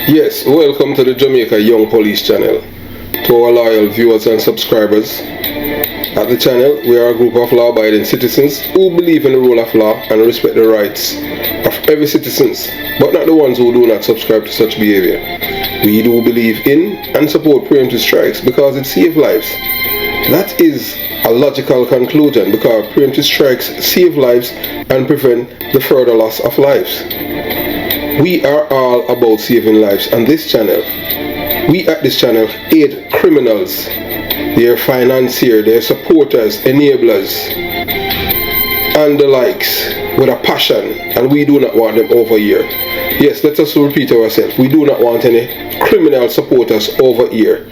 Yes, welcome to the Jamaica Young Police channel. To our loyal viewers and subscribers, at the channel we are a group of law-abiding citizens who believe in the rule of law and respect the rights of every citizen, but not the ones who do not subscribe to such behavior. We do believe in and support preemptive strikes because it saves lives. That is a logical conclusion because preemptive strikes save lives and prevent the further loss of lives. We are all about saving lives on this channel. We at this channel aid criminals, their financiers, their supporters, enablers, and the likes with a passion, and we do not want them over here. Yes, let us repeat ourselves. We do not want any criminal supporters over here.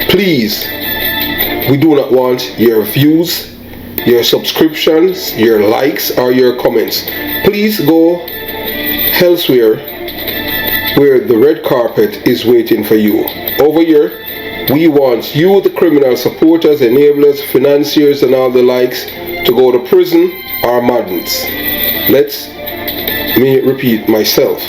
Please, we do not want your views, your subscriptions, your likes, or your comments. Please go elsewhere where the red carpet is waiting for you. Over here, we want you, the criminal supporters, enablers, financiers, and all the likes, to go to prison or madness. Let me repeat myself.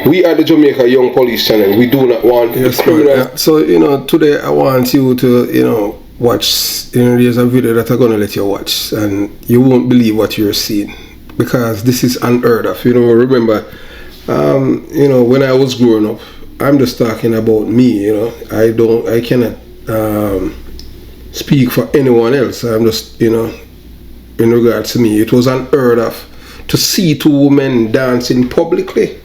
We are the Jamaica Young Police channel. We do not want the criminal. Yeah. So, today I want you to, watch, there's a video that I'm going to let you watch, and you won't believe what you're seeing, because this is unheard of. Remember, when I was growing up, I'm just talking about me. I cannot speak for anyone else. I'm just, in regards to me, it was unheard of to see two women dancing publicly.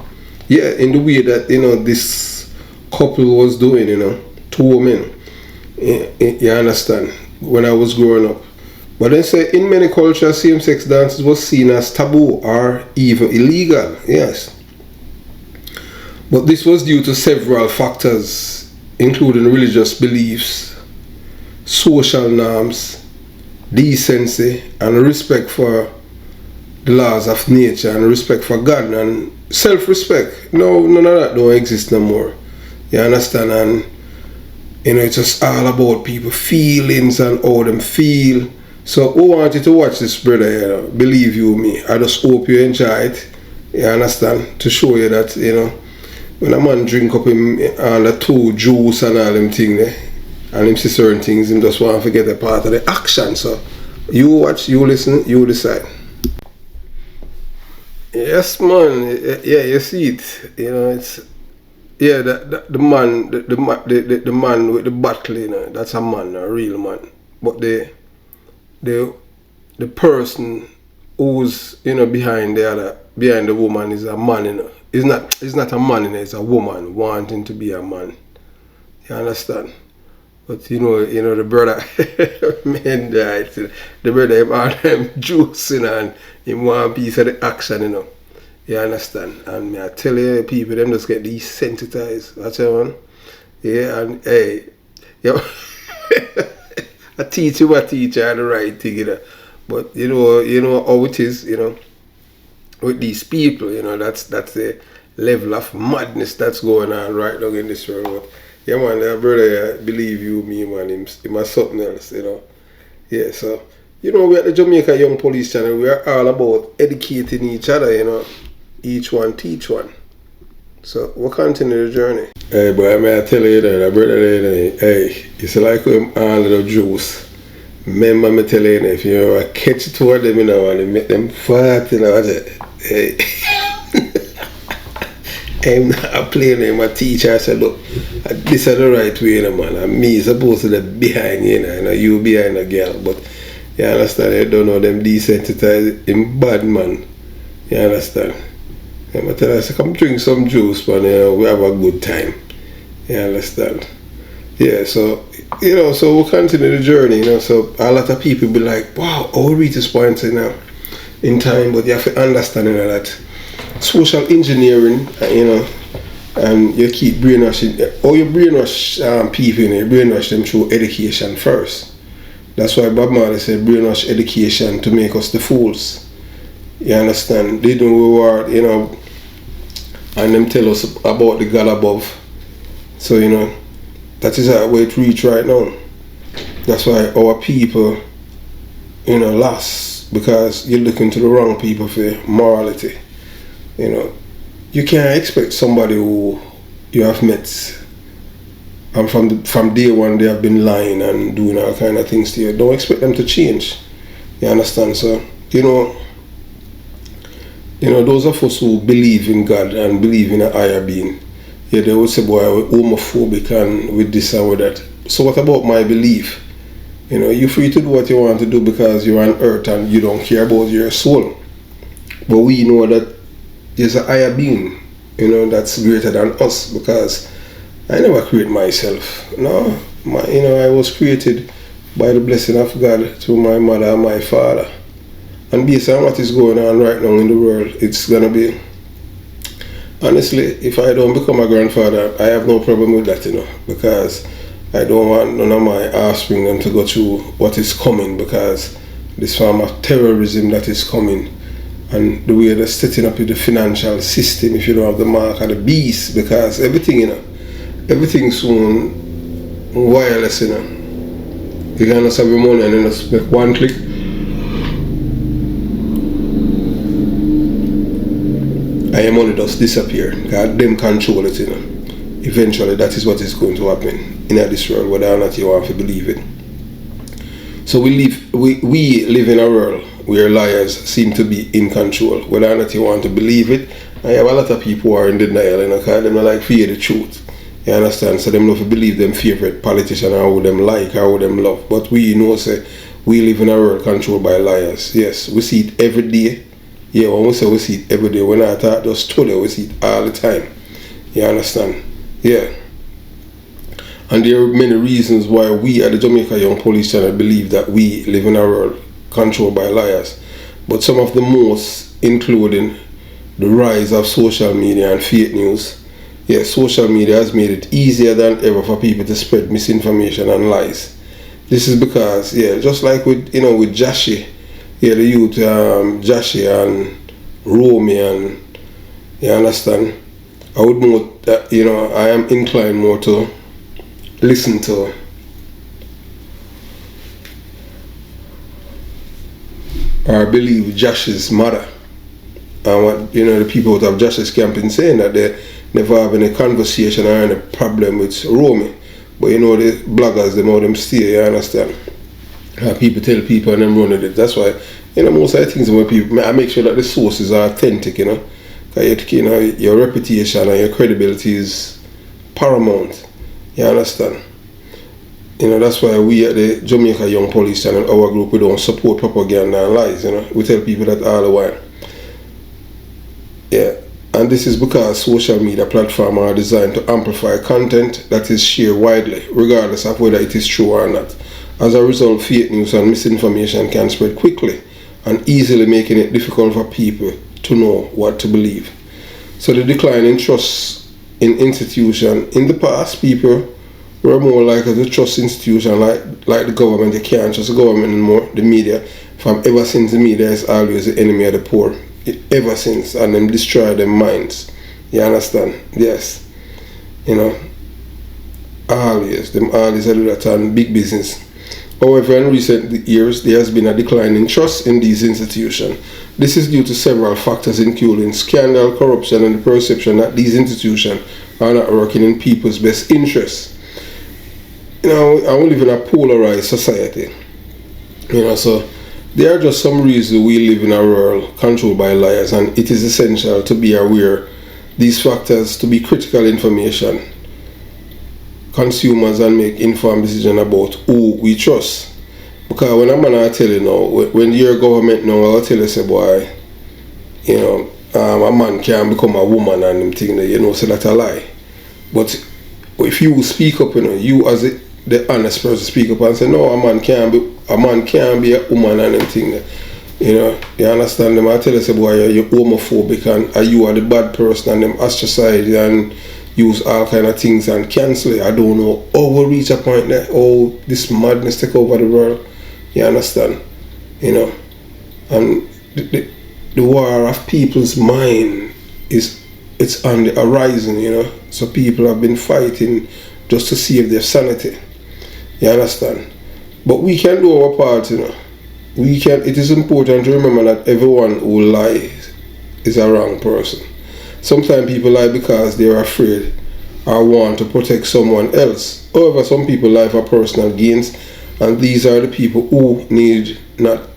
Yeah, in the way that this couple was doing. Two women. You understand? When I was growing up. But then say in many cultures, same-sex dances was seen as taboo or even illegal. Yes. But this was due to several factors, including religious beliefs, social norms, decency, and respect for the laws of nature, and respect for God, and self-respect. No, none of that don't exist no more. You understand? And it's just all about people's feelings and how them feel. So who want you to watch this, brother? Believe you me, I just hope you enjoy it. You understand? To show you that, when a man drink up him all the two juice and all them things there, and him see certain things, him just want to forget a part of the action. So you watch, you listen, you decide. Yes, man. Yeah, you see it. It's the man, the man with the battle. That's a man, a real man. But the person who's behind the woman is a man. It's not a man, it's a woman wanting to be a man. You understand? But the brother, man, the brother him all them juicing and him want a piece of the action, You understand? And I tell you, people, them just get desensitized. That's it, man. Yeah, and hey, I teach you the right thing, But you know how it is, with these people, that's the level of madness that's going on right now in this world. Yeah, man, brother, believe you me, man, him a something else, Yeah, so, we at the Jamaica Young Police channel, we are all about educating each other, each one teach one. So, we'll continue the journey. Hey, boy, I tell you that, brother, hey, it's like all of the juice. Remember me tell you, if you catch it toward them, and make them fat, I said, hey. I'm not playing with my teacher. I said, look, this is the right way, man. And me supposed to be behind you, you behind a girl. But you understand, I don't know them desensitized him bad, man. You understand? I tell her, I said, come drink some juice, man, we have a good time. You understand? Yeah, so so we'll continue the journey, So a lot of people be like, wow, how we reach this point in time, but you have to understand that social engineering, and you keep brainwashing, or you brainwash people, you brainwash them through education first. That's why Bob Marley said brainwash education to make us the fools. You understand? They don't reward, and them tell us about the God above. So, that is how it reach right now. That's why our people, lost, because you're looking to the wrong people for morality. You can't expect somebody who you have met, and from day one they have been lying and doing all kind of things to you. Don't expect them to change. You understand? So those of us who believe in God and believe in a higher being, yeah, they would say, boy, we're homophobic and with this and with that. So what about my belief? You're free to do what you want to do because you're on earth and you don't care about your soul. But we know that there's a higher being, that's greater than us, because I never create myself. No, I was created by the blessing of God through my mother and my father. And based on what is going on right now in the world, it's gonna be, honestly, if I don't become a grandfather, I have no problem with that, because I don't want none of my offspring them to go through what is coming, because this form of terrorism that is coming, and the way they're setting up the financial system, if you don't have the mark of the beast, because everything, everything soon wireless, You can just have your money and then just make one click. And your money just disappear. God, them control it, Eventually, that is what is going to happen in this world, whether or not you want to believe it. So we live in a world where liars seem to be in control, whether or not you want to believe it. I have a lot of people who are in denial, because they don't like fear the truth. You understand? So them love to believe them favorite politician or who them like or who them love. But we know, say, we live in a world controlled by liars. Yes, we see it every day. Yeah, when we say we see it every day, we're not just today, we see it all the time. You understand? Yeah. And there are many reasons why we at the Jamaica Young Police Channel believe that we live in a world controlled by liars. But some of the most, including the rise of social media and fake news. Yeah, social media has made it easier than ever for people to spread misinformation and lies. This is because, just like with Jashi, the youth Jashi and Romy, and you understand, I would more that I am inclined more to listen to or believe Josh's mother, and what the people out of Josh's campaign saying, that they never have any conversation or any problem with Romy. But the bloggers, them stay, you understand? People tell people and them run with it. That's why, most of the things when people, I make sure that the sources are authentic, because your reputation and your credibility is paramount. You understand? That's why we at the Jamaica Young Police Channel, our group, we don't support propaganda and lies, We tell people that all the while. Yeah. And this is because social media platforms are designed to amplify content that is shared widely, regardless of whether it is true or not. As a result, fake news and misinformation can spread quickly and easily, making it difficult for people to know what to believe. So the decline in trust in institutions. In the past, people were more likely to trust institutions like the government. You can't trust the government anymore. The media, ever since the media is always the enemy of the poor. Ever since, and them destroy their minds. You understand? Yes. Always do that on big business. However, in recent years, there has been a decline in trust in these institutions. This is due to several factors, including scandal, corruption, and the perception that these institutions are not working in people's best interests. We live in a polarized society. So there are just some reasons we live in a world controlled by liars, and it is essential to be aware these factors, to be critical information consumers and make informed decisions about who we trust. Because when a man I tell you now, when your government now, I'll tell you, say, boy, a man can become a woman and them thing that, so that's a lie. But if you speak up, you as the honest person speak up and say, no, a man can be a woman and them thing that, you understand them. I tell you, say, boy, you're homophobic and you are the bad person, and them ostracize and use all kind of things and cancel it. I don't know how we reach a point that this madness take over the world. You understand? And the war of people's mind it's on the horizon, So people have been fighting just to save their sanity. You understand? But we can do our part, It is important to remember that everyone who lies is a wrong person. Sometimes people lie because they are afraid or want to protect someone else. However, some people lie for personal gains, and these are the people who need not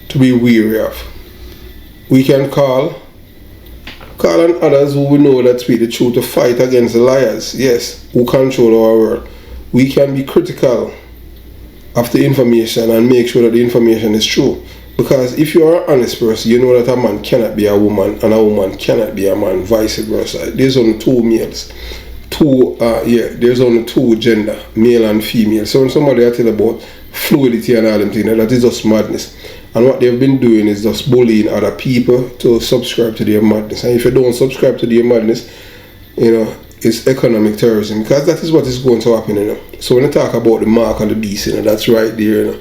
to be weary of. We can call on others who we know that speak the truth to fight against the liars, yes, who control our world. We can be critical of the information and make sure that the information is true. Because if you are an honest person, you know that a man cannot be a woman and a woman cannot be a man, vice versa. There's only two males. There's only two gender, male and female. So when somebody I tell about fluidity and all them things, that is just madness. And what they've been doing is just bullying other people to subscribe to their madness. And if you don't subscribe to their madness, it's economic terrorism, because that is what is going to happen. So when I talk about the mark on the beast, that's right there.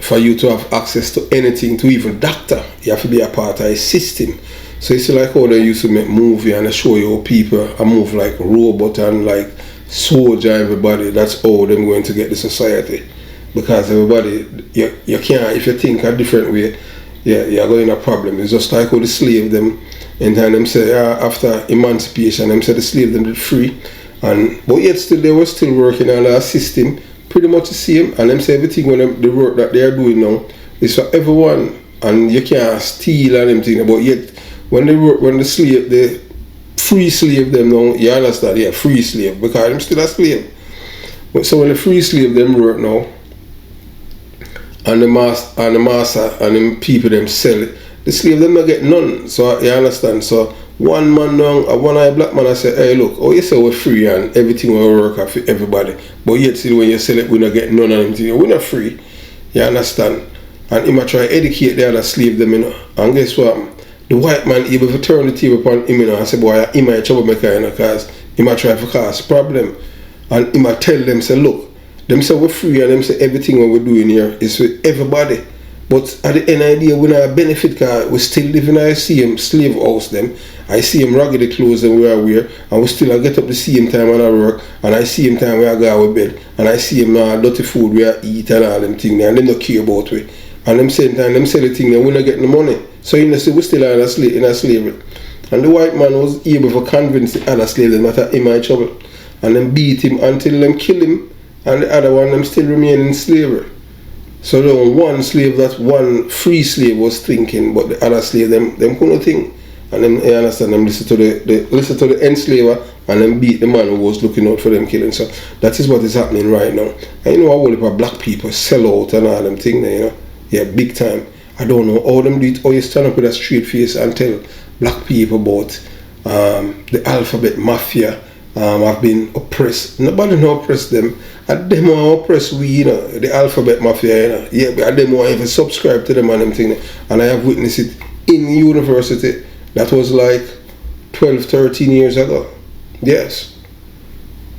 For you to have access to anything, to even doctor, you have to be a part of a system. So it's like how they used to make movie and they show you how people move like robot and like soldier, everybody. That's how they're going to get the society. Because everybody, you can't, if you think a different way, you're going to a problem. It's just like how the slave them, and then them say after emancipation, them say the slave them did free. But yet still they were still working on a system pretty much the same, and them say everything when the work that they are doing now is for everyone, and you can't steal and everything. But yet when the free slave them now, you understand, free slave, because them still a slave. But so when the free slave them work now, and the master and the people them sell it, the slave them not get none. So you understand. So one man now, one eye black man, I say, hey look, you say we're free and everything will work for everybody. But yet still when you sell it, we not get none of anything. We're not free. You understand? And he might try to educate the other slave them, And guess what? The white man able to turn the table upon him, and say, boy, he might troublemaker, because he might try to cause problem. And he might tell them, say, look, them say we're free, and them say everything what we're doing here is with everybody. But at the end of the day, we not benefit, because we still live in a same slave house them. I see him raggedy clothes and we are wear, and we still get up the same time when I work, and I see him time we go to bed, and I see him dirty food we eat and all them things, and they don't care about it. And them same time, them sell the thing, and we not getting the money. So you know, see, we still are in a slavery. And the white man was able to convince the other slave them that he might trouble. And then beat him until them kill him, and the other one them still remain in slavery. So the one slave, that one free slave was thinking, but the other slave them couldn't think. And then you understand, them listen to the enslaver, and then beat the man who was looking out for them killing. So that is what is happening right now. And you know, a whole heap of black people sell out and all them things, big time. I don't know how them do it, or you stand up with a straight face and tell black people about the alphabet mafia have been oppressed. Nobody no oppress them. And them who oppress we, the alphabet mafia, but them who ever subscribe to them and them thing. And I have witnessed it in university. That was like 12, 13 years ago. Yes.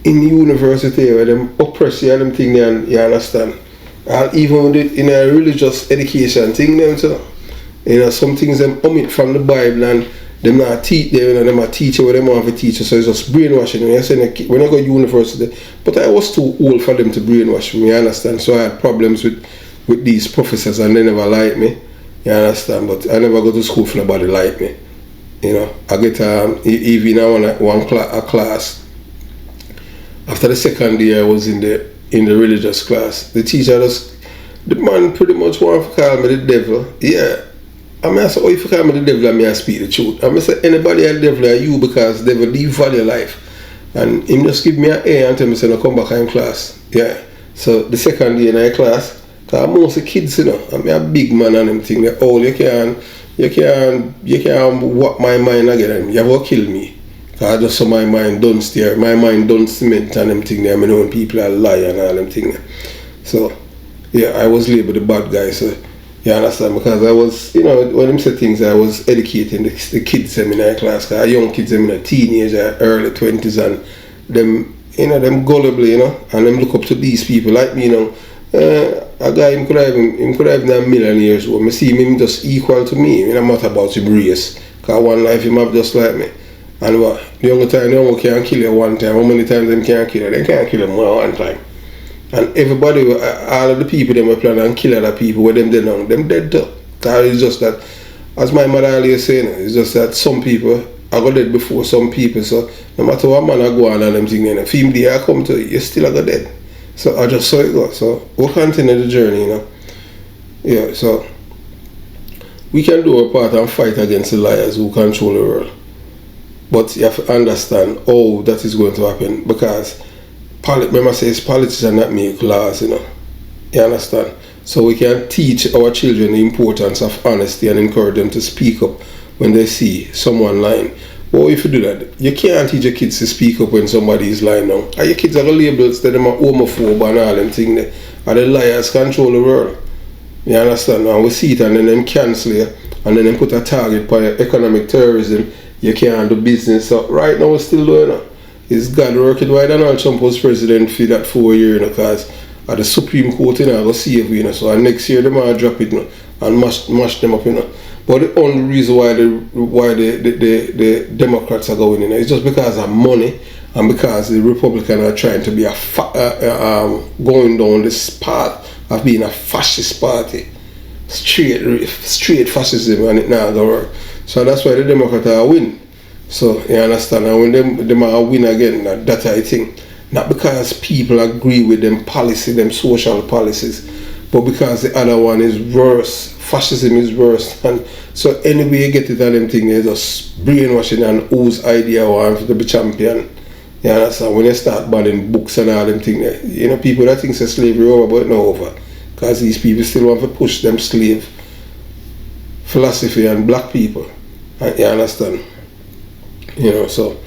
In university where them oppress you and them thing, and you understand. And even in a religious education thing, them so, some things them omit from the Bible, and them not teach them, them not teach you what them want to teach you, so it's just brainwashing. When I go to university, but I was too old for them to brainwash me, you understand? So I had problems with these professors, and they never liked me, you understand? But I never go to school for nobody like me. I get even one class. After the second year I was in the religious class, the teacher the man pretty much want to call me the devil. I say, if you call me the devil, I may speak the truth. I say, anybody a devil are you, because devil leave value life. And him just give me an A and tell me, say, no, come back in class. So the second year in my class, because most of the kids, I'm a big man and them thing, they're all, you can't walk my mind again. You have to kill me. Because just so my mind don't steer, my mind don't cement and them thing there. I know when people are lying and all them thing there. So, I was labeled the bad guy, so you understand, because I was, when them say things, I was educating the kids in my class, because young kids in a teenager, early 20s, and them, them gullible, and them look up to these people like me, a guy, him could have been a million years old. I see him just equal to me. It matter about him race, because one life him have just like me. And what? The only time they can't kill you one time, how many times they can't kill you? They can't kill him one time. And everybody, all of the people, them were planning on kill other people with them dead now. Them dead too. Because it's just that as my mother always saying, it's just that some people I got dead before some people. So no matter what man I go on and them thing, you know, if him day I come to you still I got dead. So I just saw it go. So we'll continue the journey, you know. Yeah, so we can do our part and fight against the liars who control the world. But you have to understand how that is going to happen, because remember says politicians not make laws, you know. You understand? So we can teach our children the importance of honesty and encourage them to speak up when they see someone lying. Well, if you do that, you can't teach your kids to speak up when somebody is lying now. And your kids are the labels that them are homophobe and all them things there. And the liars control the world. You understand? And we see it and then them cancel you and then them put a target for economic terrorism. You can't do business. So right now we're still doing it. It's God working. Why Donald Trump was president for that 4 years, you know, because at the Supreme Court, you know, go save you, you know. So next year they might drop it, you know, and mash them up, you know. But the only reason why the Democrats are going in is just because of money and because the Republicans are trying to be going down this path of being a fascist party, straight fascism, and it now go work. So that's why the Democrats are win. So you understand, and when them are win again, that I think, not because people agree with them policy, them social policies, but because the other one is worse. Fascism is worse. And so anyway you get it and them thing, they just brainwashing and whose idea want to be champion. You understand? When you start banning books and all them things, you know, people that think slavery over, but not over. Because these people still want to push them slave philosophy and black people. You understand? You know, so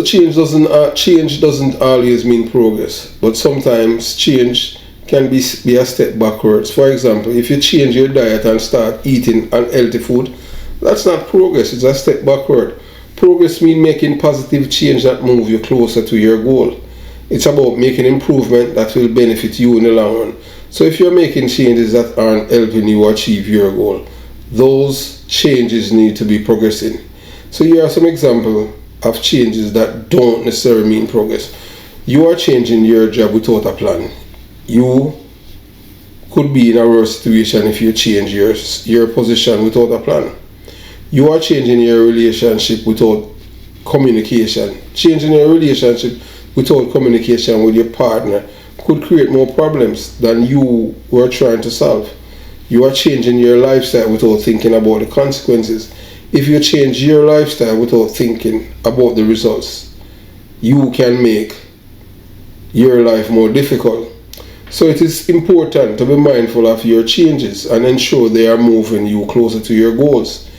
change doesn't always mean progress, but sometimes change can be a step backwards. For example, if you change your diet and start eating unhealthy food, that's not progress, it's a step backward. Progress means making positive change that move you closer to your goal. It's about making improvement that will benefit you in the long run. So if you're making changes that aren't helping you achieve your goal, those changes need to be progressing. So here are some examples of changes that don't necessarily mean progress. You are changing your job without a plan. You could be in a worse situation if you change your position without a plan. You are changing your relationship without communication. Changing your relationship without communication with your partner could create more problems than you were trying to solve. You are changing your lifestyle without thinking about the consequences. If you change your lifestyle without thinking about the results, you can make your life more difficult. So it is important to be mindful of your changes and ensure they are moving you closer to your goals.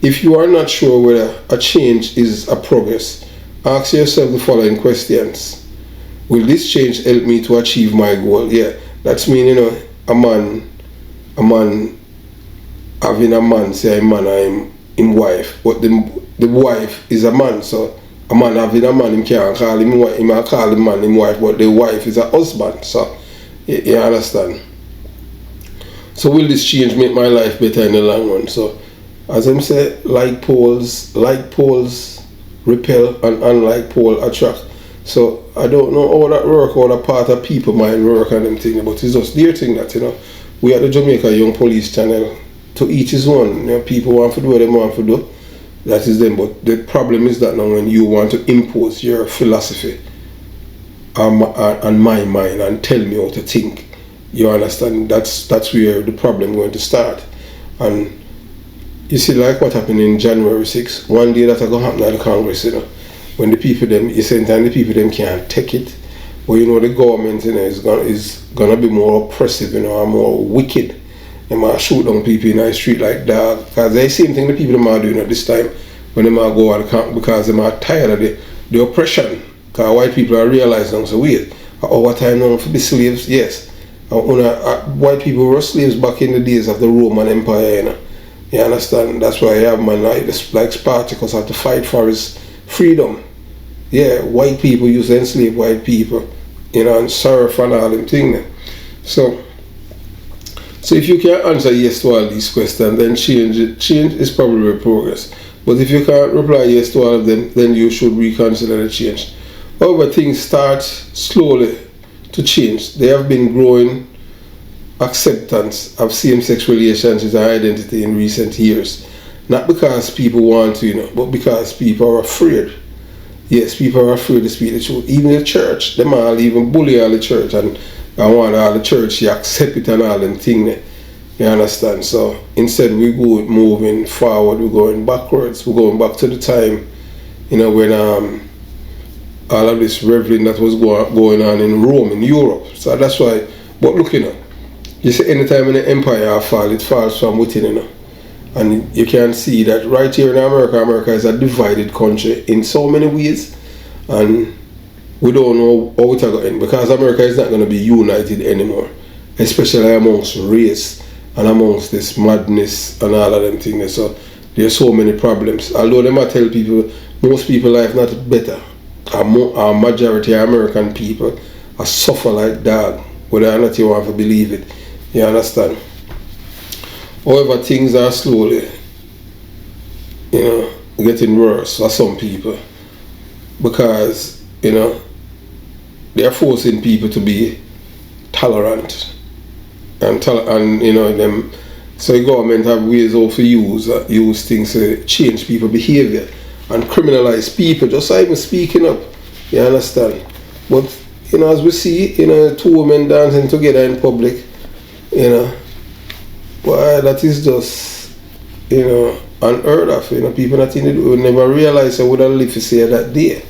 If you are not sure whether a change is a progress, ask yourself the following questions. Will this change help me to achieve my goal? Yeah, that's mean, you know, a man having a man say a man or him wife, but the wife is a man, so a man having a man, him can't call him wife, him call him man him wife, but the wife is a husband, so you understand. So will this change make my life better in the long run? So as I say, like poles repel and unlike pole attract. So I don't know how that work, how that part of people mind work and them thing, but it's just their thing that, you know, we at the Jamaica Young Police channel, to each his own. You know, people want to do what they want to do, that is them. But the problem is that now when you want to impose your philosophy on my mind and tell me how to think, you understand, that's where the problem going to start. And you see, like what happened in January 6th, one day that going to happen at the Congress, you know, when the people them, you say the people them can't take it, but you know the government, you know, is gonna be more oppressive, you know, and more wicked. They might shoot down people in the street like that, because the same thing the people them are doing at this time when they might go out of camp, because they are tired of the oppression. Because white people are realizing, so wait, our time now for the slaves, yes. White people were slaves back in the days of the Roman Empire, you know. You understand? That's why you have man like Spartacus had to fight for his freedom. Yeah, white people used to enslave white people, you know, and serve and all them things. So if you can answer yes to all these questions, then change is probably progress. But if you can't reply yes to all of them, then you should reconsider the change. However, things start slowly to change. There have been growing acceptance of same-sex relationships and identity in recent years. Not because people want to, you know, but because people are afraid. Yes, people are afraid to speak the truth. Even the church, them all even bully all the church, and I want all the church to accept it and all them things. You understand? So instead we go moving forward, we're going backwards. We're going back to the time, you know, when all of this reveling that was going on in Rome, in Europe. So that's why. But look, you know, you see, anytime in the empire fall, it falls from within, you know. And you can see that right here in America, America is a divided country in so many ways, and we don't know how it's going to end, because America is not going to be united anymore, especially amongst race and amongst this madness and all of them things. So there's so many problems. Although they might tell people, most people life not better. A majority of American people are suffer like dog, whether or not you want to believe it. You understand? However, things are slowly, you know, getting worse for some people, because, you know, they are forcing people to be tolerant and you know them. So the government have ways of use things to change people's behavior and criminalize people just by even speaking up. You understand? But you know, as we see, you know, two women dancing together in public, you know. Well, that is just, you know, unheard of. You know, people that would never realize I would have lived to see that day.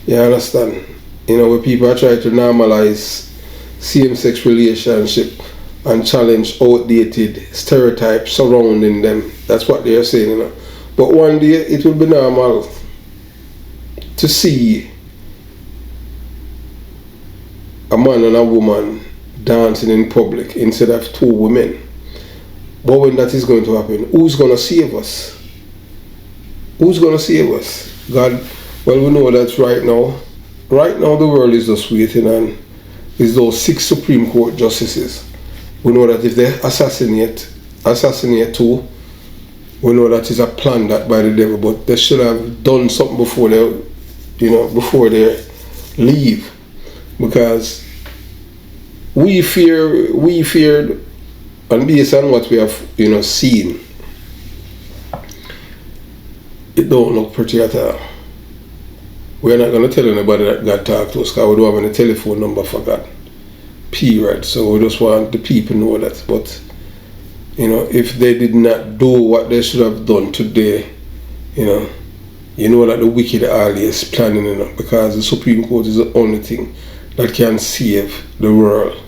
You understand? You know, where people are trying to normalize same-sex relationship and challenge outdated stereotypes surrounding them. That's what they are saying, you know. But one day it will be normal to see a man and a woman dancing in public instead of two women. But when that is going to happen, who's going to save us? Who's going to save us? God. Well, we know that right now the world is just waiting, and it's those 6 Supreme Court justices. We know that if they assassinate two, we know that is a plan that by the devil, but they should have done something before they, you know, before they leave, because we feared. And based on what we have, you know, seen, it don't look pretty at all. We're not going to tell anybody that God talked to us, because we don't have any telephone number for God. Period. So we just want the people to know that. But, you know, if they did not do what they should have done today, you know that the wicked are always planning, you know, because the Supreme Court is the only thing that can save the world.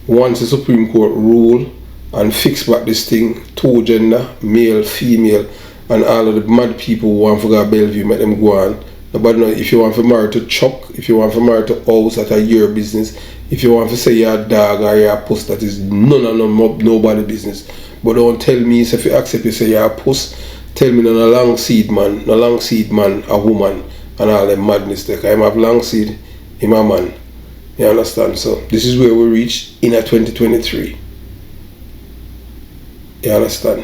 Once the Supreme Court rule and fix back this thing, two gender, male, female, and all of the mad people who want to go to Bellevue, make them go on. But no, if you want to marry to Chuck, if you want to marry to house, that are your business. If you want to say you're a dog or you're a puss, that is nobody business. But don't tell me, so if you accept you say you're a puss, tell me no long seed man, a woman, and all them madness there. I have long seed, I'm a man. You understand? So this is where we reach in a 2023. You understand?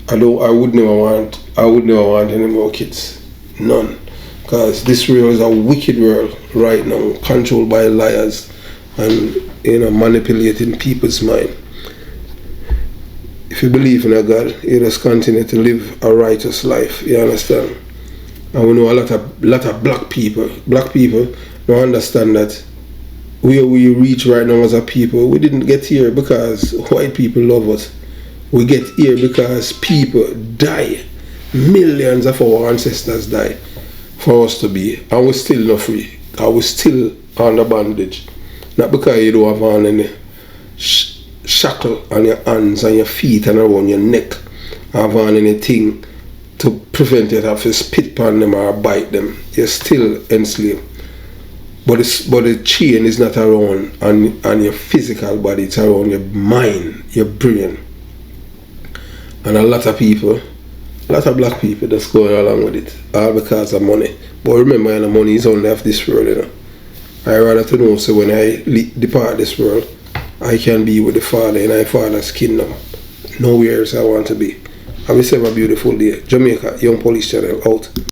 I would never want any more kids. None. Because this world is a wicked world right now, controlled by liars and, you know, manipulating people's mind. If you believe in a God, you just continue to live a righteous life. You understand? And we know a lot of black people don't understand that where we reach right now as a people, we didn't get here because white people love us. We get here because people die. Millions of our ancestors die for us to be, and we're still not free. And we're still under bondage. Not because you don't have on any shackle on your hands and your feet and around your neck, have on anything to prevent you to spit on them or bite them. You're still enslaved. But the chain is not around on your physical body, it's around your mind, your brain. And a lot of black people that's going along with it, all because of money. But remember, you know, money is only of this world, you know. I rather to know, so when I depart this world, I can be with the Father in my Father's kingdom. Nowhere else I want to be. Have yourself a beautiful day. Jamaica, Young Police Channel, out.